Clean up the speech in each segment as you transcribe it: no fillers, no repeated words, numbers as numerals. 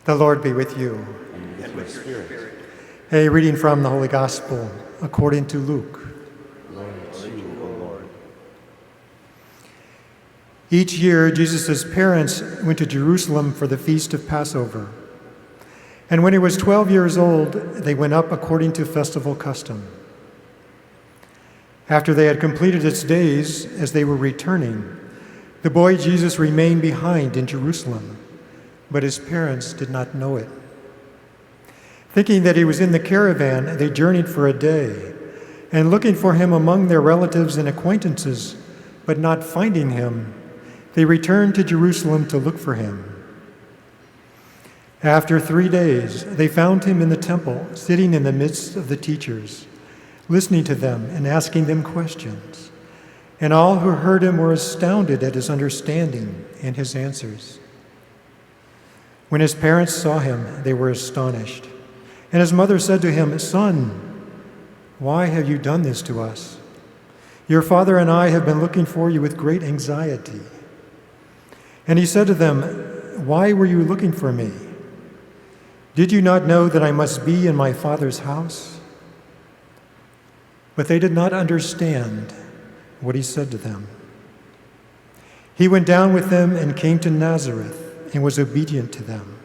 The Lord be with you. And with your spirit. A reading from the Holy Gospel according to Luke. Glory to you, O Lord. Each year, Jesus' parents went to Jerusalem for the feast of Passover. And when he was 12 years old, they went up according to festival custom. After they had completed its days, as they were returning, the boy Jesus remained behind in Jerusalem, but his parents did not know it. Thinking that he was in the caravan, they journeyed for a day, and looking for him among their relatives and acquaintances, but not finding him, they returned to Jerusalem to look for him. After 3 days, they found him in the temple, sitting in the midst of the teachers, listening to them and asking them questions. And all who heard him were astounded at his understanding and his answers. When his parents saw him, they were astonished. And his mother said to him, "Son, why have you done this to us? Your father and I have been looking for you with great anxiety." And he said to them, "Why were you looking for me? Did you not know that I must be in my Father's house?" But they did not understand what he said to them. He went down with them and came to Nazareth and was obedient to them.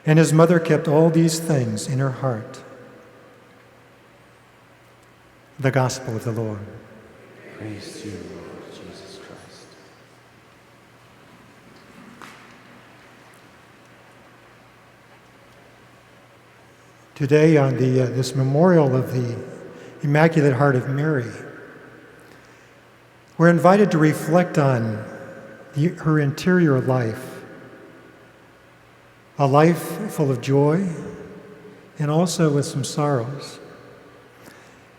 And his mother kept all these things in her heart. The Gospel of the Lord. Praise to you, Lord Jesus Christ. Today, on this memorial of the Immaculate Heart of Mary, we're invited to reflect on her interior life, a life full of joy and also with some sorrows.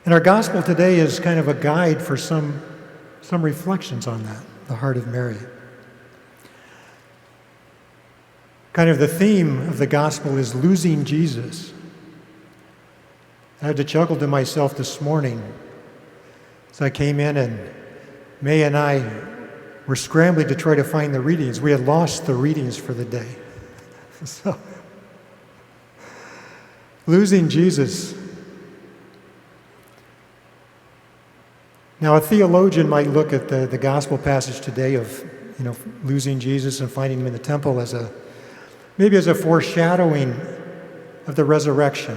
And our gospel today is kind of a guide for some reflections on that, the Heart of Mary. Kind of the theme of the gospel is losing Jesus. I had to chuckle to myself this morning as I came in, and May and I were scrambling to try to find the readings. We had lost the readings for the day. So, losing Jesus. Now, a theologian might look at the gospel passage today of, losing Jesus and finding him in the temple as maybe as a foreshadowing of the resurrection.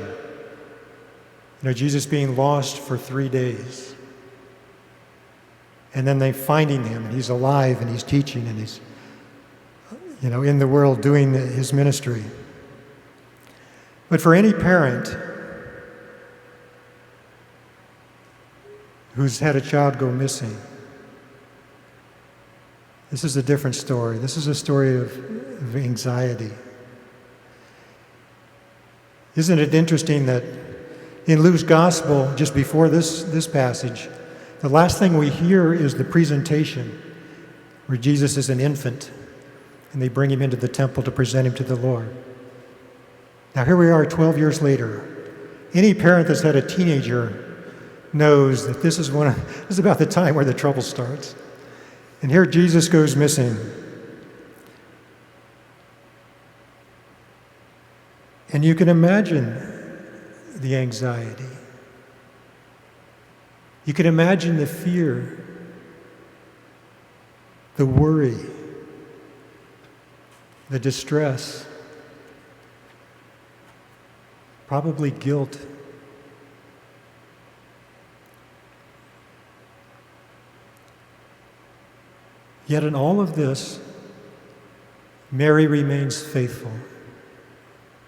Jesus being lost for 3 days. And then they finding him, and he's alive, and he's teaching, and he's, in the world doing his ministry. But for any parent who's had a child go missing, this is a different story. This is a story of anxiety. Isn't it interesting that in Luke's gospel, just before this passage, the last thing we hear is the presentation where Jesus is an infant and they bring him into the temple to present him to the Lord. Now here we are 12 years later. Any parent that's had a teenager knows that this is about the time where the trouble starts. And here Jesus goes missing. And you can imagine the anxiety. You can imagine the fear, the worry, the distress, probably guilt. Yet in all of this, Mary remains faithful.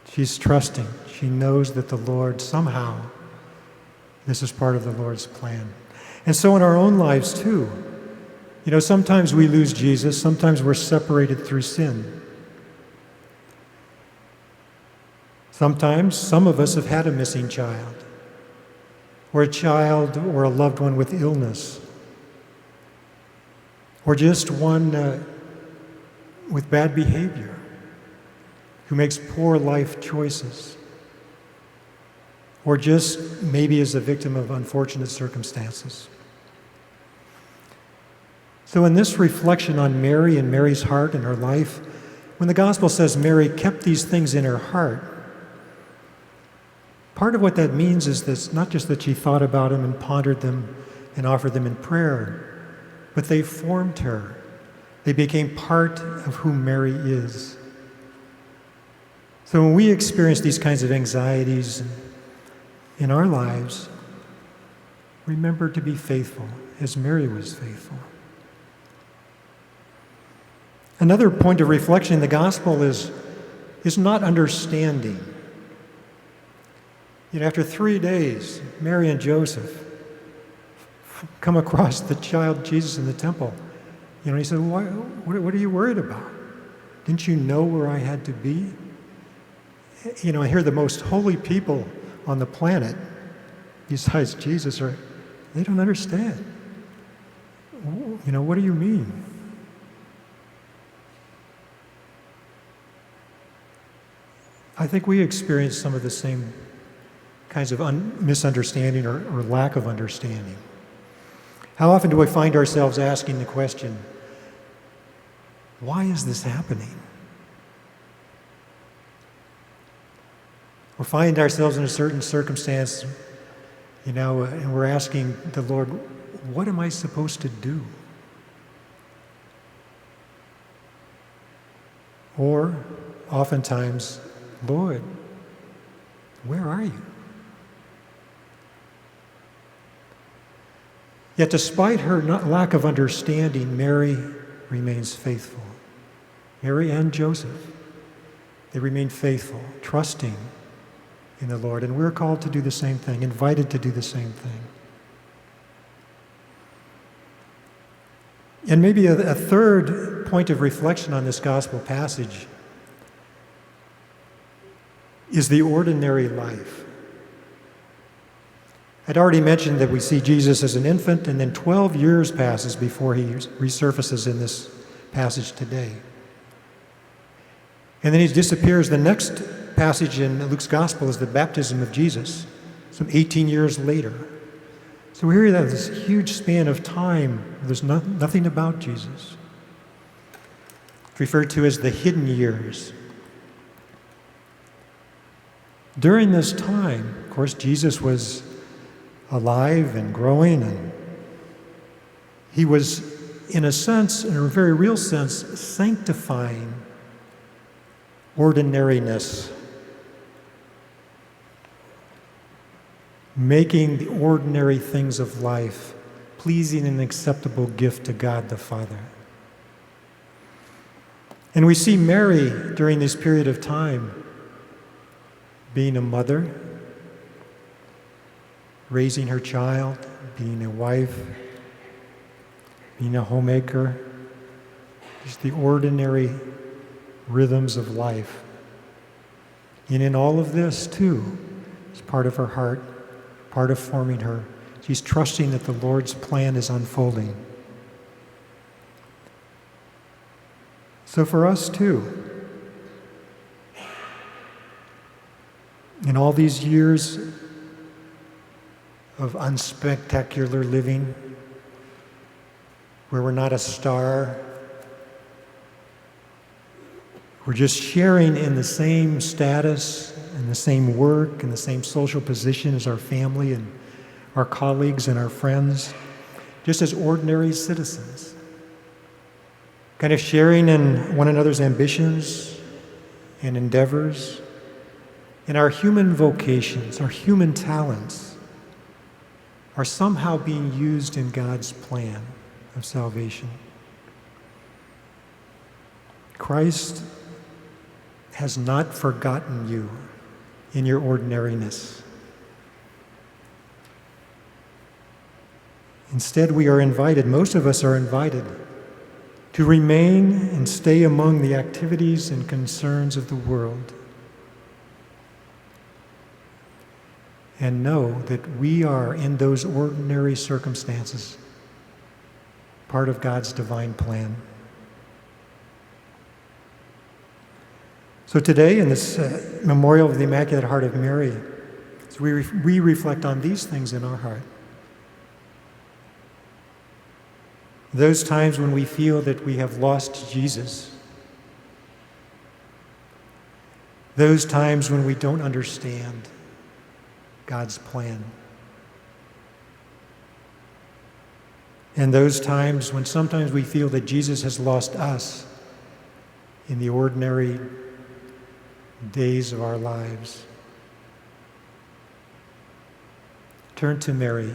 She's trusting. She knows that the Lord somehow, this is part of the Lord's plan. And so in our own lives too, sometimes we lose Jesus, sometimes we're separated through sin. Sometimes some of us have had a missing child, or a child or a loved one with illness, or just one with bad behavior who makes poor life choices, or just maybe is a victim of unfortunate circumstances. So in this reflection on Mary and Mary's heart and her life, when the gospel says Mary kept these things in her heart, part of what that means is this, not just that she thought about them and pondered them and offered them in prayer, but they formed her. They became part of who Mary is. So when we experience these kinds of anxieties in our lives, remember to be faithful as Mary was faithful. Another point of reflection in the gospel is not understanding. After 3 days, Mary and Joseph come across the child Jesus in the temple. He said, what are you worried about? Didn't you know where I had to be? I hear the most holy people on the planet, besides Jesus, they don't understand. What do you mean? I think we experience some of the same kinds of misunderstanding or lack of understanding. How often do we find ourselves asking the question, why is this happening? Or find ourselves in a certain circumstance, and we're asking the Lord, what am I supposed to do? Or oftentimes, Lord, where are you? Yet despite her lack of understanding, Mary remains faithful. Mary and Joseph, they remain faithful, trusting in the Lord. And we're called to do the same thing, invited to do the same thing. And maybe a third point of reflection on this gospel passage is the ordinary life. I'd already mentioned that we see Jesus as an infant, and then 12 years passes before he resurfaces in this passage today. And then he disappears. The next passage in Luke's gospel is the baptism of Jesus, some 18 years later. So we hear that this huge span of time, there's nothing about Jesus. It's referred to as the hidden years. During this time, of course, Jesus was alive and growing, and he was, in a sense, in a very real sense, sanctifying ordinariness, making the ordinary things of life pleasing and acceptable gift to God the Father. And we see Mary during this period of time being a mother, raising her child, being a wife, being a homemaker, just the ordinary rhythms of life. And in all of this, too, is part of her heart, part of forming her. She's trusting that the Lord's plan is unfolding. So for us, too, in all these years of unspectacular living, where we're not a star, we're just sharing in the same status and the same work and the same social position as our family and our colleagues and our friends, just as ordinary citizens, kind of sharing in one another's ambitions and endeavors, and our human vocations, our human talents are somehow being used in God's plan of salvation. Christ has not forgotten you in your ordinariness. Instead, we are invited, most of us are invited, to remain and stay among the activities and concerns of the world, and know that we are, in those ordinary circumstances, part of God's divine plan. So today, in this memorial of the Immaculate Heart of Mary, as we reflect on these things in our heart. Those times when we feel that we have lost Jesus, those times when we don't understand God's plan, and those times when sometimes we feel that Jesus has lost us in the ordinary days of our lives. Turn to Mary.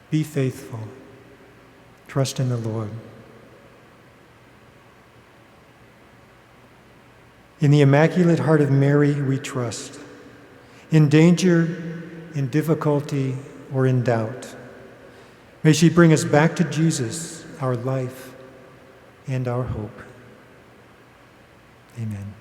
Be faithful. Trust in the Lord. In the Immaculate Heart of Mary we trust. In danger, in difficulty, or in doubt, may she bring us back to Jesus, our life and our hope. Amen.